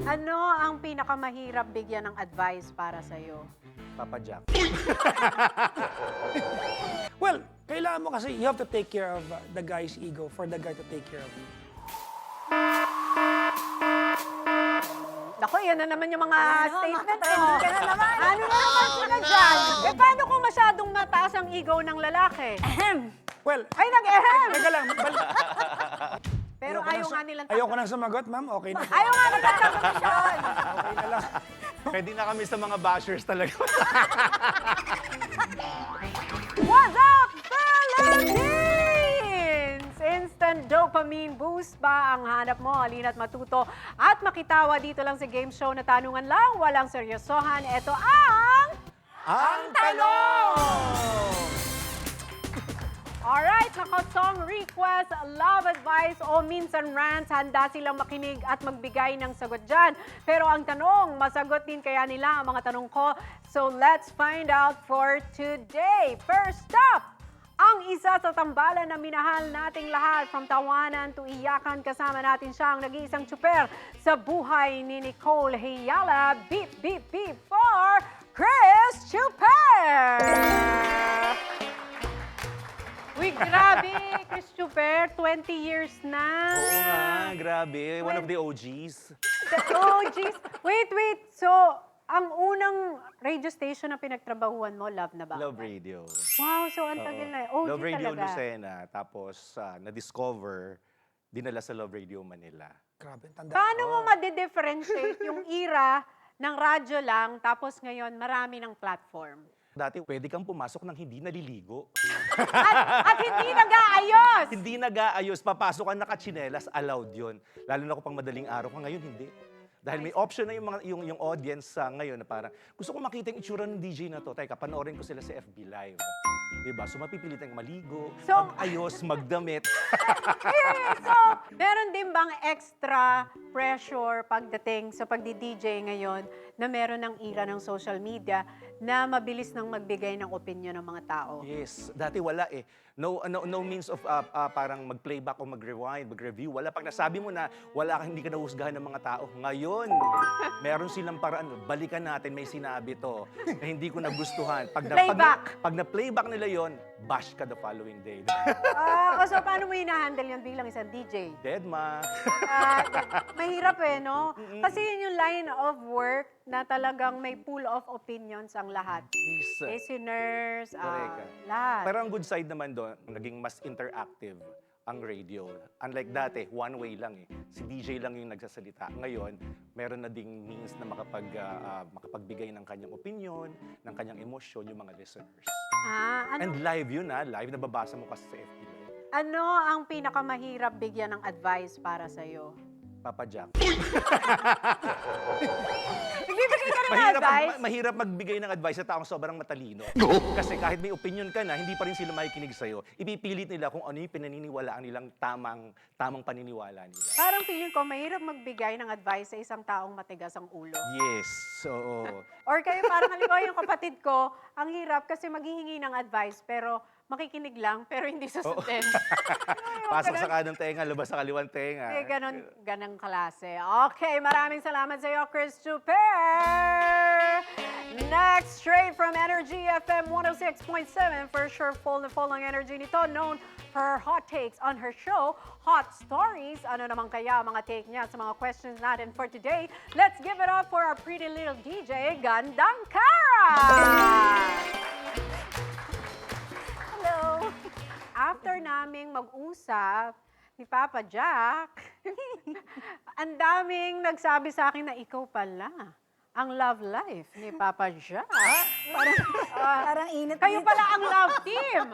Ano ang pinakamahirap bigyan ng advice para sa'yo? Papa Jack. Well, kailangan mo kasi you have to take care of the guy's ego for the guy to take care of you. Naku, yan na naman yung mga statement mo. ka na naman. Ano na naman sila dyan? Eh, paano kung masyadong mataas ang ego ng lalaki? Well, Ay, nag-ehem! teka lang. Pero ayaw nga nilang Ayoko nang sumagot, ma'am. Okay na. Ayaw nga nagtatanggap yun. Okay na lang. Pwede na kami sa mga bashers talaga. What's up, Philippines? Instant dopamine boost ba ang hanap mo? Halina't matuto at makitawa dito lang sa game show na tanungan lang, walang seryosohan. Ito ang... Ang tanong! Alright, naka-song request, love advice o minsan rants, handa silang makinig at magbigay ng sagot dyan. Pero ang tanong, masagot din kaya nila ang mga tanong ko? So let's find out for today. First up, ang isa sa tambalan na minahal nating lahat, from tawanan to iyakan, kasama natin siya ang nag-iisang tsuper sa buhay ni Nicole Hiyala. Beep, beep, beep for Chris Chuper! Uy, grabe, Chris Chuper, 20 years na. Oo nga, grabe. One of the OGs. Oh, jeez. Wait. So, ang unang radio station na pinagtrabahuan mo, Love na ba? Love Radio. Wow, so ang tagal na. OG Love Radio talaga. Lucena. Tapos, na-discover, dinala sa Love Radio Manila. Grabe, tanda. Paano mo ma-differentiate yung era ng radyo lang, tapos ngayon marami ng platform? Dati, pwede kang pumasok ng hindi naliligo. At hindi nag-aayos! Hindi nag-aayos. Papasok ka nakachinelas, allowed yun. Lalo na kung pang madaling araw ka ngayon, hindi. Dahil may option na yung audience ngayon na parang, gusto ko makita yung itsura ng DJ na to. Teka, panoorin ko sila sa FB Live. Diba? So, mapipilit tayong maligo, So- mag-ayos, magdamit. So, meron din bang extra pressure pagdating sa pagdi-DJ ngayon na meron ng era ng social media na mabilis nang magbigay ng opinion ng mga tao? Yes. Dati wala eh. No means of parang mag-playback o mag-rewind, mag-review. Wala. Pag nasabi mo na wala ka, hindi ka nahusgahan ng mga tao. Ngayon, meron silang paraan. Balikan natin, may sinabi to na hindi ko nagustuhan. Playback. Pag na-playback nila yon, bash ka the following day. So paano mo hinahandle yun bilang isang DJ? Dead ma. Mahirap eh, no? Kasi yun yung line of work na talagang may pool of opinions ang lahat. Yes. Listeners, Correct. lahat. Pero ang good side naman doon, naging mas interactive ang radio. Unlike dati, one way lang eh. Si DJ lang yung nagsasalita. Ngayon, meron na ding means na makapagbigay ng kanyang opinion, ng kanyang emosyon yung mga listeners. Ano, And live yun live, nababasa mo kasi sa FB Live. ano ang pinakamahirap bigyan ng advice para sa'yo? Papa Jack. Nagbibigay ka rin ng advice? Mahirap magbigay ng advice sa taong sobrang matalino. Kasi kahit may opinion ka na, hindi pa rin sila makikinig sa'yo. Ipipilit nila kung ano yung pinaniniwalaan nilang tamang paniniwala nila. Parang feeling ko, mahirap magbigay ng advice sa isang taong matigas ang ulo. Yes. So, Or kayo, parang halimbawa yung kapatid ko, ang hirap kasi maghihingi ng advice, pero makikinig lang, pero hindi susundin. pasok sa kanang tenga, labas sa kaliwang tenga. Hindi, ganang klase. Okay, maraming salamat sa iyo, Chris Chuper! Next, straight from Energy FM 106.7, for sure full na full ng energy nito, known for her hot takes on her show, Hot Stories. Ano naman kaya mga take niya sa mga questions natin for today? Let's give it up for our pretty little DJ, Gandang Kara! Hello. After naming mag-usap ni Papa Jack, ang daming nagsabi sa akin na ikaw pala ang love life ni Papa Jack. Parang init. Kayo dito. pala ang love team.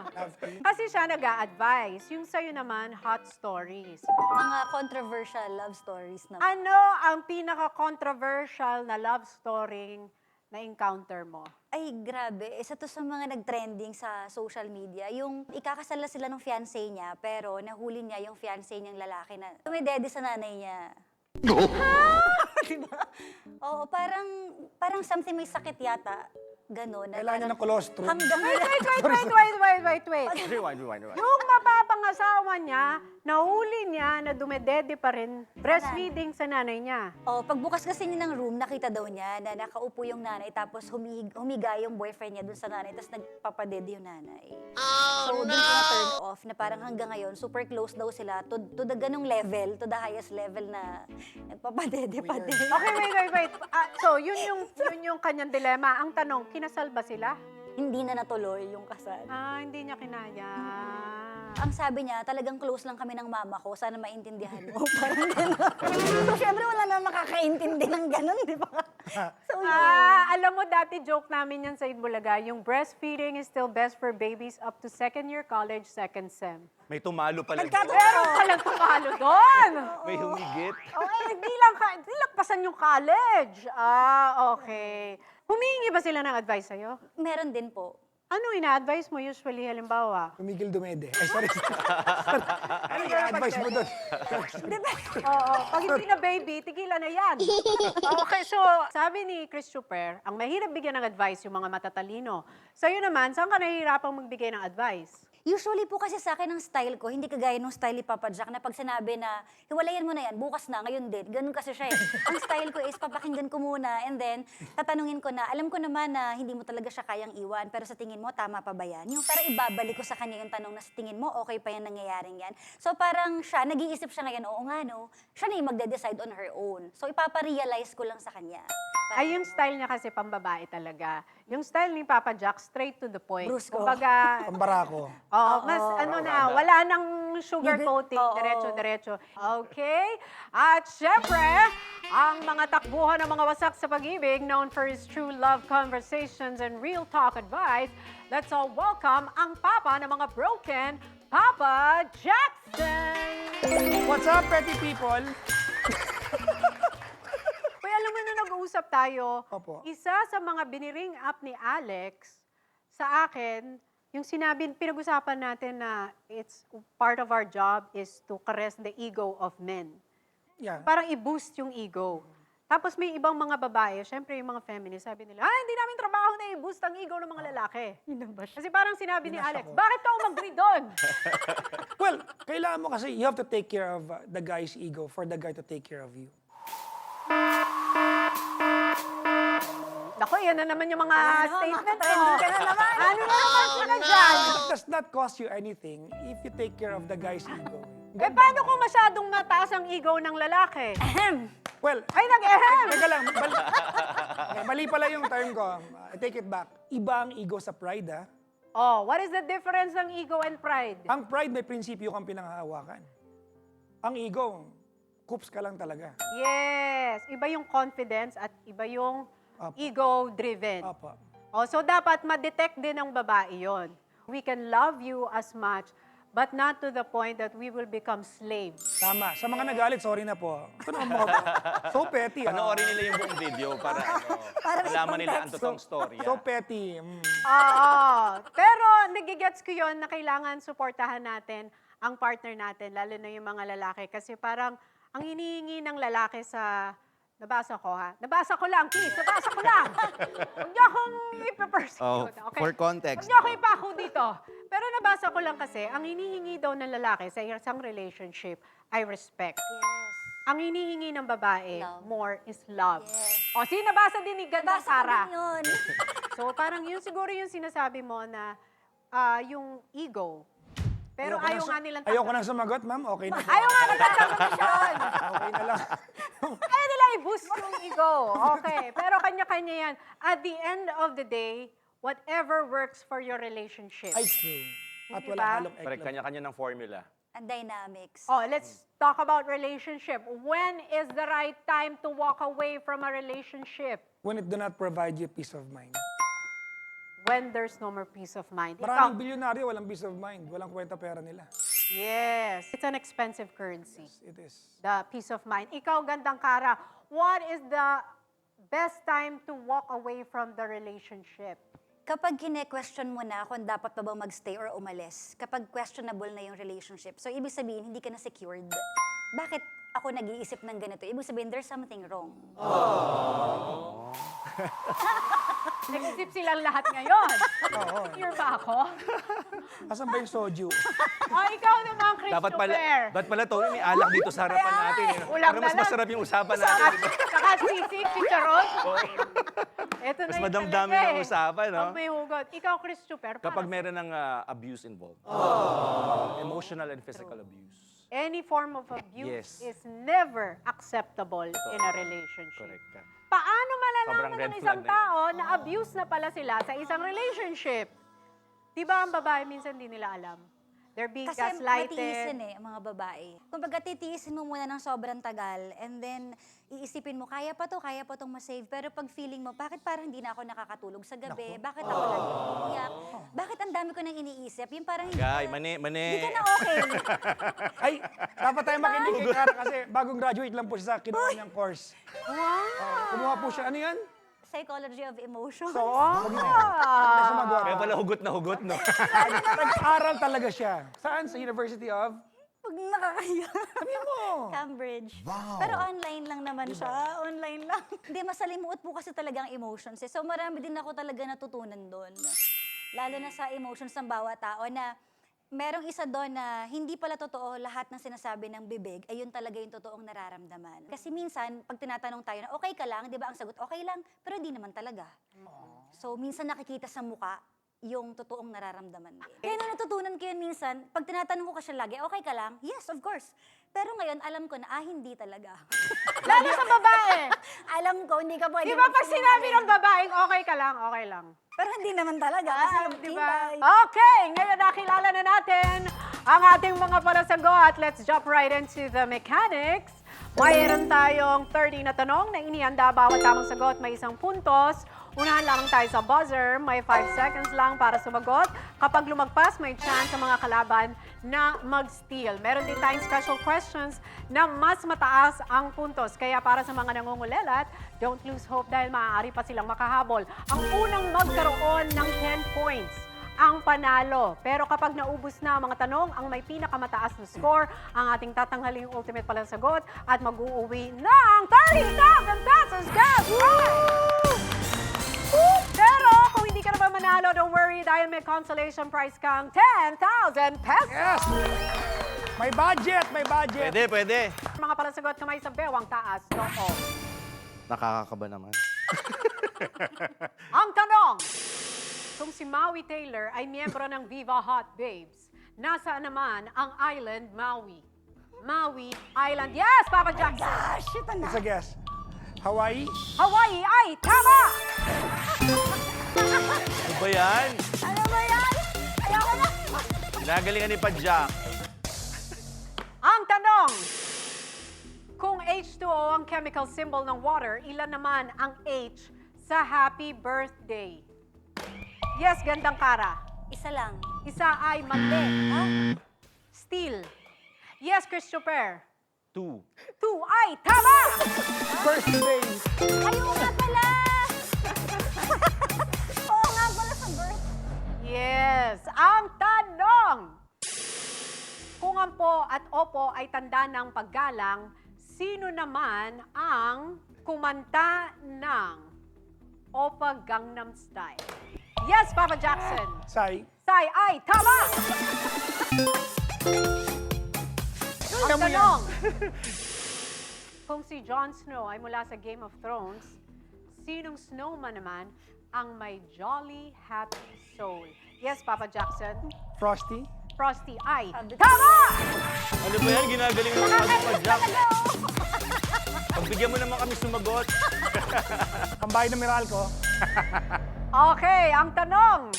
Kasi siya nag-a-advise. Yung sa'yo naman, hot stories. Mga controversial love stories na. Ano ang pinaka-controversial na love story na encounter mo? Ay, grabe. Isa to sa mga nag-trending sa social media. Yung ikakasal na sila ng fiancé niya, pero nahuli niya yung fiancé niyang lalaki na tumidede sa nanay niya. Diba? Oo, parang something may sakit yata. gano'n. na Kailangan niya ng colostrum. Hanggang Wait. Rewind. Yung mapapangasawa niya, nahuli niya na dumedede pa rin breastfeeding sa nanay niya. Oh, pagbukas kasi niya ng room, nakita daw niya na nakaupo yung nanay tapos humiga yung boyfriend niya dun sa nanay tapos nagpapadede yung nanay. So, dun ko na-turn off na parang hanggang ngayon, super close daw sila to the ganong level, to the highest level na nagpapadede pa din. Okay, wait. So, yun yung kanyang dilema. Ang tanong, kinasal ba sila? Hindi na natuloy yung kasal. Hindi niya kinaya. Ang sabi niya, talagang close lang kami ng mama ko. Sana maintindihan mo. Parang gano'n. So, syempre wala na makakaintindi ng gano'n, di ba? So, yun. Alam mo, dati joke namin yan sa Itbulaga, yung breastfeeding is still best for babies up to second year college, second sem. May tumalo pala. Meron palang tumalo doon! May humigit. Hindi lagpasan yung college. Okay. Humingi ba sila ng advice sa'yo? Meron din po. Ano ina-advise mo usually, halimbawa? Tumigil dumede. Ay, sorry. Ano yung advice mo doon? Oo, pag hindi na baby, tigilan na yan. Okay, so sabi ni Chris Chuper, ang mahirap bigyan ng advice yung mga matatalino. Sa'yo naman, saan ka nahihirapang magbigay ng advice? Usually po kasi sa akin ang style ko, hindi kagaya nung style ni Papa Jack na pag sinabi na, hiwalayan mo na yan, bukas na, ngayon din. Ganun kasi siya eh. Ang style ko is papakinggan ko muna and then tatanungin ko na, alam ko naman na hindi mo talaga siya kayang iwan, pero sa tingin mo, tama pa ba yan? Yung parang ibabalik ko sa kanya yung tanong na sa tingin mo, okay pa yan nangyayaring yan. So parang siya, nag-iisip siya ngayon, oo nga no, siya na yung magde-decide on her own. So ipaparealize ko lang sa kanya. Ay, yung style niya kasi pambabae talaga. Yung style ni Papa Jack, straight to the point. Brusco. Kumbaga, Pambarako. mas wala nang sugar coating, Oo. diretso-diretso. Okay? At syempre, ang mga takbuhan ng mga wasak sa pag-ibig, known for his true love conversations and real talk advice, let's all welcome ang papa ng mga broken, Papa Jackson! What's up, petty people? Uy, alam mo na nag-uusap tayo, Opo. isa sa mga biniring up ni Alex sa akin, yung sinabi, pinag-usapan natin na it's part of our job is to caress the ego of men. Yeah. Parang i-boost yung ego. Tapos may ibang mga babae, syempre yung mga feminist, sabi nila, hindi namin trabaho na i-boost ang ego ng mga lalaki. Kasi parang sinabi ni Alex, bakit ka umagri doon? Well, kailangan mo kasi, you have to take care of the guy's ego for the guy to take care of you. Naku, yan na naman yung mga statement mo. trending ka na naman. Ano na naman sila dyan? It does not cost you anything if you take care of the guy's ego. Paano kung masyadong mataas ang ego ng lalaki? Well, Ay, nag-ehem! teka lang, mali pala yung term ko. I take it back. Iba ang ego sa pride, ha? Oh, what is the difference ng ego and pride? Ang pride may prinsipyo kang pinanghahawakan. Ang ego, coops ka lang talaga. Yes, iba yung confidence at iba yung Apo. ego-driven. Apa. Oh, so dapat ma-detect din ng babae yon. We can love you as much, but not to the point that we will become slaves. Tama. Sa mga nagalit, sorry na po. Ito naman mga so petty, ha? Panoorin nila yung buong video para Para may malaman nila ang context. totoong story. So petty. Oo. Pero nagigets ko yon na kailangan suportahan natin ang partner natin, lalo na yung mga lalaki. Kasi parang ang hinihingi ng lalaki sa... Nabasa ko ha? Nabasa ko lang, please. Nabasa ko lang. Huwag niyo akong ipapersecute. Okay? For context. Huwag niyo ako ipako dito. Pero nabasa ko lang kasi, ang hinihingi daw ng lalaki sa isang relationship ay respect. Yes. Ang hinihingi ng babae, Love. more is love. Yes. O, nabasa din ni Gandang Basa ko Sara. din yun. So, parang yun siguro yung sinasabi mo na yung ego. Pero ayaw nga nilang Ayoko nang sumagot, ma'am. Okay na. Ayaw nga nagtatanggapin. Okay na lang. Ayaw nila i-boost yung ego. Okay. Pero kanya-kanya yan. At the end of the day, whatever works for your relationship. Ay, true. At Hindi walang ba? halong Correct, eklog. kanya-kanya ng formula. Ang dynamics. Oh, let's talk about relationship. When is the right time to walk away from a relationship? When it do not provide you peace of mind. When there's no more peace of mind. Maraming bilyonaryo, walang peace of mind. Walang kwenta pera nila. Yes. It's an expensive currency. It is. The peace of mind. Ikaw, Gandang Kara, what is the best time to walk away from the relationship? Kapag kine-question mo na kung dapat pa bang magstay or umalis, kapag questionable na yung relationship, so ibig sabihin, hindi ka na secured. Bakit ako nag-iisip ng ganito? Ibig sabihin, there's something wrong. Nag-isip silang lahat ngayon. Oo. Sure ba ako? Asan ba yung soju? Ikaw naman, Dapat pala, Christopher. ba't pala, Tony, may alak dito sa harapan Kaya nga natin. eh, eh. ulam Para na mas lang. masarap yung usapan natin. Saka sisig, chicharon. Ito na Mas yun madamdami talaga ng usapan, no? Pag may hugot. Ikaw, Christopher, Kapag para meron ng abuse involved. Emotional and physical abuse. any form of abuse Yes. is never acceptable in a relationship. Correct ka. Paano Sobrang malalaman red ng isang flag na tao na abuse na pala sila sa isang relationship? Di ba ang babae minsan di nila alam? They're being Kasi gaslighted. matiisin ang mga babae. Kumbaga titiisin mo muna ng sobrang tagal and then iisipin mo, kaya pa tong masave. Pero pag feeling mo, bakit parang hindi na ako nakakatulog sa gabi? Bakit ako lagi umiiyak? Bakit ang dami ko nang iniisip? Yung parang hindi Guy, ka- mani. Hindi ka na okay. Ay, dapat tayo makinig kay Cara kasi bagong graduate lang po siya sa kinuha niyang course. Kumuha po siya. Ano yan? Psychology of emotions. So, huwag na yan. Tayo sumagot. Kaya pala hugot na hugot, no? Nag-aral talaga siya. Saan? Sa University of? Pag nakakaya. Sabihin mo. Cambridge. Pero online lang naman siya. Online lang. Hindi, masalimuot po kasi talaga ang emotions. So marami din ako talaga natutunan doon. Lalo na sa emotions ng bawat tao na merong isa doon na hindi pala totoo lahat ng sinasabi ng bibig, ay yun talaga yung totoong nararamdaman. Kasi minsan, pag tinatanong tayo na okay ka lang, di ba ang sagot, okay lang, pero di naman talaga. So minsan nakikita sa muka yung totoong nararamdaman din. Kaya nung natutunan ko yun minsan, pag tinatanong ko kasi lagi, okay ka lang? Yes, of course. Pero ngayon, alam ko na, hindi talaga. Lalo sa babae. Alam ko, hindi ka pwede Di ba pag magsinungaling. sinabi ng babaeng okay ka lang, okay lang. Pero hindi naman talaga. Kasi yung Di ba? tibay. Okay, ngayon nakilala na natin ang ating mga palasagot. Let's jump right into the mechanics. Mayroon tayong 30 na tanong na inihanda. Bawat tamang sagot may 1 puntos. Unahan lang tayo sa buzzer. May 5 seconds lang para sumagot. Kapag lumagpas, may chance sa mga kalaban na mag-steal. Meron din tayong special questions na mas mataas ang puntos. Kaya para sa mga nangungulelat, don't lose hope dahil maaari pa silang makahabol. Ang unang magkaroon ng 10 points ang panalo. Pero kapag naubos na ang mga tanong, ang may pinakamataas na score, ang ating tatanghaling ultimate palasagot at mag-uuwi ng 30,000 pesos cash prize! Pero kung hindi ka na ba manalo, don't worry dahil may consolation prize kang 10,000 pesos! Yes! May budget, may budget. Pwede, pwede. Mga palasagot kamay sa bewang taas. Oo. Nakakakaba naman. Ang tanong, kung si Maui Taylor ay miyembro ng Viva Hot Babes, nasaan naman ang island Maui? Maui Island. Yes, Papa Jackson! Ah, shit, It's a guess. Hawaii? Hawaii ay tama! Ano ba yan? Ano ba yan? Ayoko na. Nagalingan ni Padjak. Ang tanong, kung H2O ang chemical symbol ng water, ilan naman ang H sa happy birthday? Yes, gandang Kara. Isa lang. Isa ay mali. Ha? Steel. Yes, Christopher. 2. 2 ay tama! First base. Ayaw nga pala. Oo nga pala sa birth. Yes. Ang tanong, kung ang po at opo ay tanda ng paggalang, sino naman ang kumanta ng Oppa Gangnam Style? Yes, Papa Jackson. Sai. Sai ay tama! Ang Alam mo yan. tanong, kung si Jon Snow ay mula sa Game of Thrones, sinong snowman naman ang may jolly, happy soul? Yes, Papa Jackson. Frosty. Frosty ay tama! Ano ba yan? Ginagalingan mo si Padjak. Pagbigyan mo naman kami sumagot. Pambahay ng Meralco. Okay, ang tanong.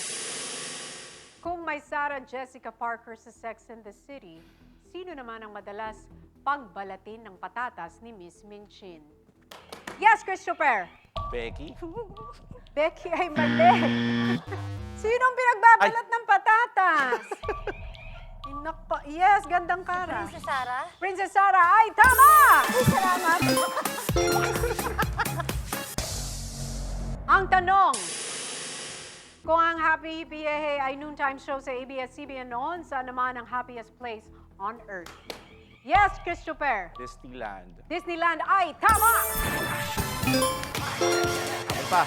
Kung may Sarah Jessica Parker sa Sex and the City, sino naman ang madalas pagbalatin ng patatas ni Miss Minchin? Yes, Christopher. Becky? Becky ay mali. Sinong pinagbabalat ng patatas? Inako. Yes, gandang Kara. Princess Sarah. Princess Sarah ay tama! Ay, salamat. Ang tanong, kung ang Happy Hippie Yehey ay noontime show sa ABS-CBN noon, saan naman ang happiest place on earth? Yes, Christopher. Disneyland. Disneyland ay tama! Ano pa?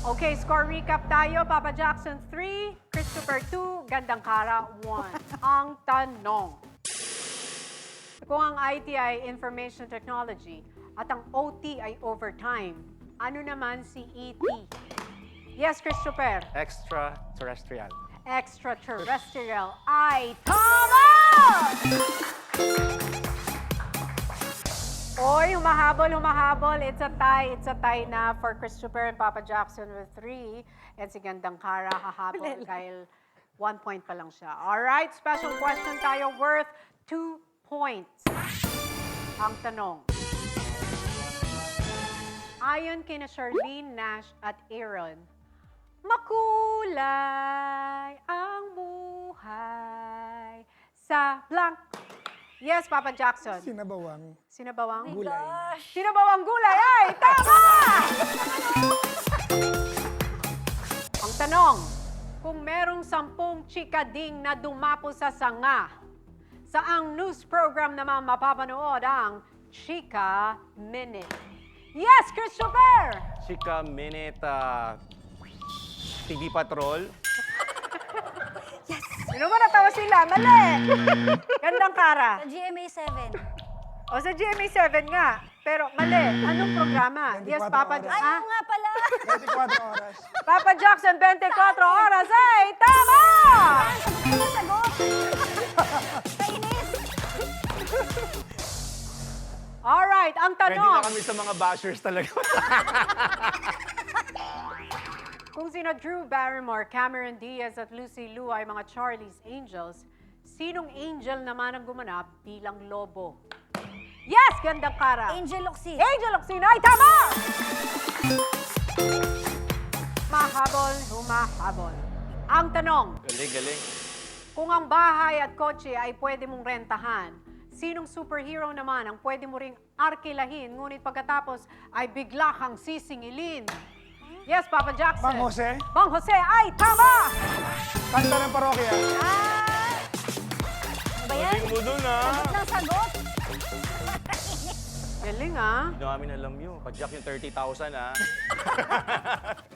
Okay, score recap tayo. Papa Jackson 3, Christopher 2, Gandang Kara 1. Ang tanong, kung ang IT ay Information Technology at ang OT ay Overtime, ano naman si ET? Yes, Christopher. Extraterrestrial. Extraterrestrial ay tama! Oy, humahabol. It's a tie na for Christopher and Papa Jackson with 3. And si Gandang Kara hahabol dahil 1 point pa lang siya. Alright, special question tayo worth 2 points. Ang tanong. Ayon kina Charlene, Nash at Aaron, makulay ang buhay sa blank. Yes, Papa Jackson. Sinabawang. Sinabawang? Gulay. Sinabawang gulay ay tama! Ang tanong, kung merong 10 chikading na dumapo sa sanga, saang news program naman mapapanood ang Chika Minute? Yes, Christopher! Chika Minute, TV Patrol. Sino ba natawa sila? Mali! Gandang Kara. Sa GMA7. O sa GMA7 nga. Pero mali. Anong programa? 24 Yes, Papa oras. Ay, Ah, oo nga pala. 24 oras. Papa Jackson, 24 oras ay tama! Ano sagot? Kainis. Alright, ang Pwede tanong. na kami sa mga bashers talaga. Kung sina Drew Barrymore, Cameron Diaz at Lucy Liu ay mga Charlie's Angels, sinong angel naman ang gumanap bilang lobo? Yes, Gandang Kara. Angel Oxy. Angel Oxina ay tama! Humahabol. Ang tanong, Galing. kung ang bahay at kotse ay pwede mong rentahan, sinong superhero naman ang pwede mo ring arkilahin, ngunit pagkatapos ay bigla kang sisingilin? Yes, Papa Jackson. Mang Jose. Mang Jose ay tama! Kanta ng parokya. Ah! Ano ba yan? Galing mo dun, Sagot ng sagot. Galing ah. Hindi namin alam yun. Pag-jack yung 30,000,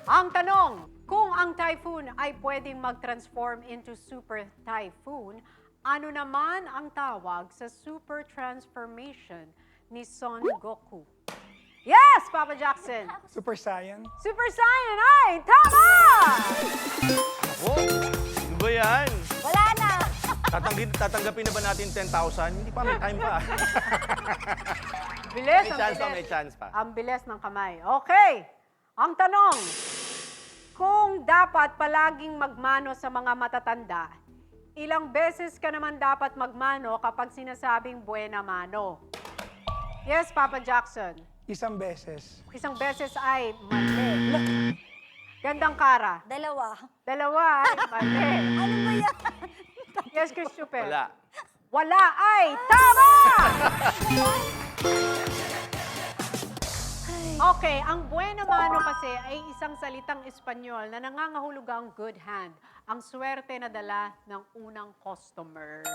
Ang tanong, kung ang typhoon ay pwedeng mag-transform into super typhoon, ano naman ang tawag sa super transformation ni Son Goku? Yes, Papa Jackson. Super Saiyan. Super Saiyan ay tama! Oh, ano ba yan? Wala na. Tatanggapin na ba natin 10,000? Hindi pa, may time pa. Bilis, May ang chance pa, bilis. may chance pa. Ang bilis ng kamay. Okay, ang tanong, kung dapat palaging magmano sa mga matatanda, ilang beses ka naman dapat magmano kapag sinasabing buena mano? Yes, Papa Jackson. Isang beses. Isang beses ay mali. Gandang Kara. Dalawa. Dalawa ay mali. Ano ba yan? Yes, Christopher. Wala. Wala ay tama! Okay, ang buena mano kasi ay isang salitang Espanyol na nangangahulugang good hand. Ang swerte na dala ng unang customer.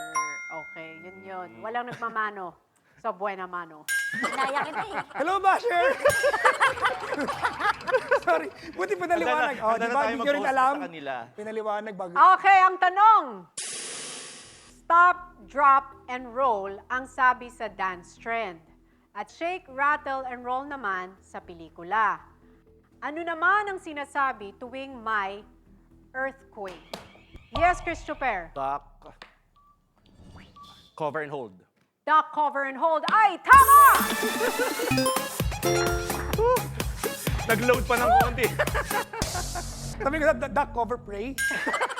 Okay, yun. Walang nagmamano sa buena mano. Inaya kita eh. Hello, Basher! Sorry, buti pinaliwanag. Oh, Handa di na ba? tayo Hindi nyo rin mag-host alam. sa kanila. Pinaliwanag bago. Okay, ang tanong. Stop, drop, and roll ang sabi sa dance trend. At shake, rattle, and roll naman sa pelikula. Ano naman ang sinasabi tuwing may earthquake? Yes, Christopher. Duck. Cover and hold. Duck, cover, and hold ay tama! Nag-load pa ng konti. Sabi ko, duck cover pray.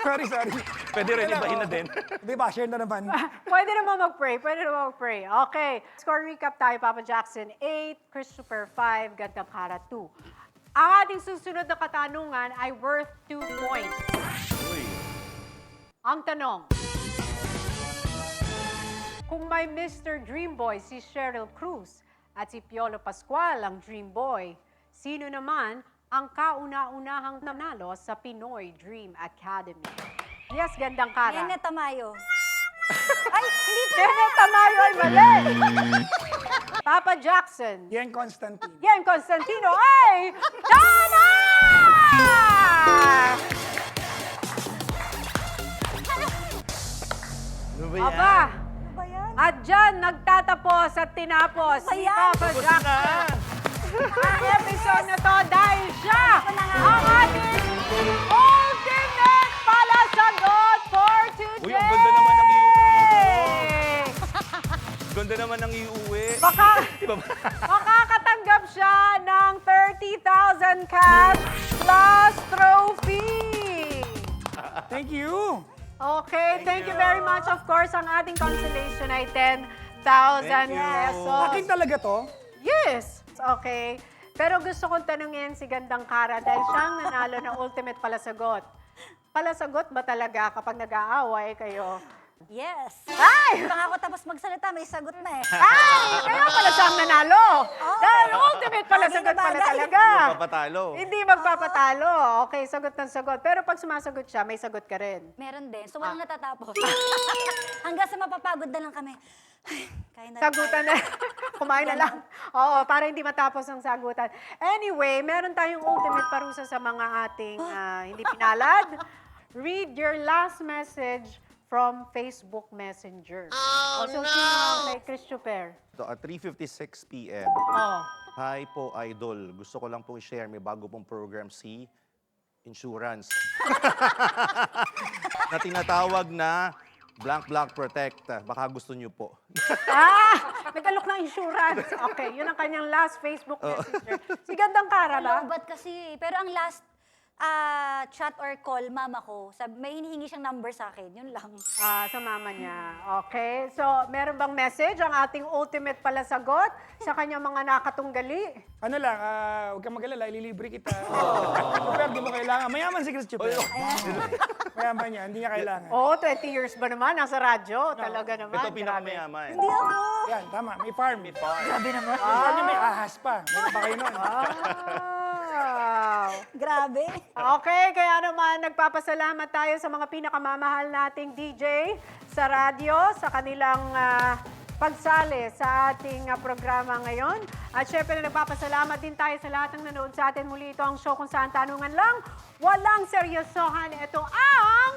sorry. Pwede rin, ibahin na din. Di ba, share na naman. Pwede naman mag-pray. Okay. Score recap tayo, Papa Jackson. 8, Christopher 5, Gandang Kara 2. Ang ating susunod na katanungan ay worth 2 points. Uy. Ang tanong, kung may Mr. Dreamboy si Cheryl Cruz at si Piolo Pascual ang Dreamboy, sino naman ang kauna-unahang nanalo sa Pinoy Dream Academy? Yes, Gandang Kara. Nene Tamayo. Ay, hindi pala. Nene Tamayo ay mali! Papa Jackson. Yan, Constantine. Yan, Constantino ay tama! Ano ba yan? Aba, Ano ba yan? at dyan nagtatapos at tinapos Ano ba si yan? Papa Tapos Jack na. ang episode na to dahil siya ang ating ultimate palasagot for today! Uy, ang ganda naman ng iuwi. Ganda naman ng iuwi. Baka, Iba ba? makakatanggap siya ng 30,000 cash plus trophy! Thank you. Okay, thank you very much. Of course, ang ating consolation ay 10,000 Thank you. pesos. Akin talaga to. Yes! Okay. Pero gusto kong tanungin si Gandang Kara dahil siyang nanalo ng ultimate palasagot. Palasagot ba talaga kapag nag-aaway kayo? Yes. Ay! Baka ako tapos magsalita, may sagot na eh. Ay! Kaya pala siyang nanalo! Dahil ultimate palasagot pala bagay. talaga. Papatalo. Hindi magpapatalo. Okay, sagot ng sagot. Pero pag sumasagot siya, may sagot ka rin. Meron din. So, walang natatapos. Hanggang sa mapapagod na lang kami. Ay, kaya na. Sagutan na. Kumain na lang. Oo, para hindi matapos ang sagutan. Anyway, meron tayong ultimate parusa sa mga ating hindi pinalad. Read your last message from Facebook Messenger. Oh, so, sino ang kay Christopher? Ito, at 3:56 p.m. Oh. Hi po, Idol. Gusto ko lang pong i-share, may bago pong program si Insurance. na tinatawag na Blank Protect. Baka gusto niyo po. Nag-alok ng insurance. Okay, yun ang kanyang last Facebook Messenger. Si Gandang Kara ba? Lobat kasi. Pero ang last chat or call, mama ko, may hinihingi siyang number sa akin. Yun lang. Sa mama niya. Okay. So, meron bang message ang ating ultimate palasagot sa kanyang mga nakatunggali? Ano lang, huwag kang mag-alala, ililibre kita. Super, di mo kailangan. Mayaman si Christopher. Mayaman niya, hindi niya kailangan. Oo, 20 years ba naman? Nasa radyo. Talaga naman. Ito Grabe. pinakamayaman. Hindi ako. Yan, tama, may farm. Grabe naman. May farm niya, may ahas pa. Meron pa kayo nun. Wow. Grabe. Okay, kaya naman nagpapasalamat tayo sa mga pinakamamahal nating DJ sa radyo, sa kanilang pagsali sa ating programa ngayon. At syempre nagpapasalamat din tayo sa lahat ng nanood sa atin. Muli ito ang show kung saan tanungan lang, walang seryosohan. Ito ang